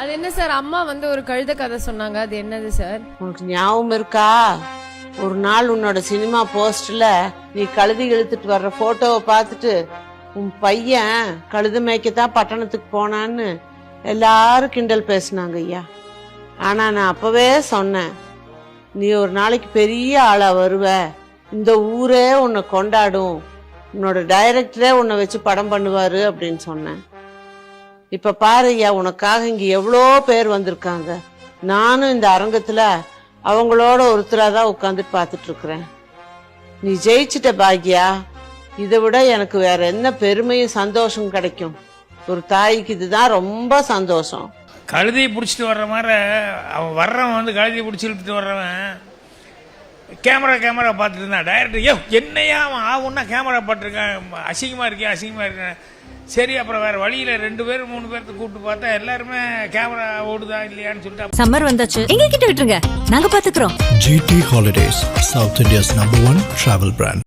அது என்ன சார், அம்மா வந்து ஒரு கழுத கதை சொன்னாங்க, அது என்னது சார்? உனக்கு ஞாபகம் இருக்கா? ஒரு நாள் உன்னோட சினிமா போஸ்ட்ல நீ கழுதி இழுத்துட்டு வர்ற போட்டோவை பார்த்துட்டு உன் பையன் கழுது மேய்க்கத்தான் பட்டணத்துக்கு போனான்னு எல்லாரும் கிண்டல் பேசினாங்க ஐயா. ஆனா நான் அப்பவே சொன்னேன், நீ ஒரு நாளைக்கு பெரிய ஆளா வருவ, இந்த ஊரே உன்னை கொண்டாடும், உன்னோட டைரக்டரே உன்னை வச்சு படம் பண்ணுவாரு அப்படின்னு சொன்னேன். இப்ப பாரு ஐயா, உனக்காக இங்க எவ்வளோ பேர் வந்திருக்காங்க. நானும் இந்த அரங்கத்துல அவங்களோட ஒருத்தராதான் உட்காந்துட்டு பாத்துட்டு இருக்கிறேன். நீ ஜெயிச்சிட்ட பாக்யா, இதை விட எனக்கு வேற என்ன பெருமையும் சந்தோஷம் கிடைக்கும்? ஒரு தாய்க்கு இதுதான் ரொம்ப சந்தோஷம். கழுதியை பிடிச்சிட்டு வர்ற மாதிரி அவன் வர்றவன் வந்து கழுதியை பிடிச்சி இழுத்துட்டு வர்றவன் கேமரா பார்த்துட்டு இருந்தான். டைரக்டர் என்னையா அவன் ஆகுன்னா கேமரா பார்த்துருக்கான், அசிங்கமாக இருக்கேன். சரி, அப்புறம் வேற வழியில 2 பேர் 3 பேர்த்து கூப்பிட்டு பார்த்தா எல்லாருமே கேமரா ஓடுதா இல்லையான்னு சொல்லிட்டு சம்மர் வந்தாச்சு, எங்க கிட்ட விட்டுருங்க, நாங்க பாத்துக்கிறோம். GT Holidays, South India's #1 travel brand.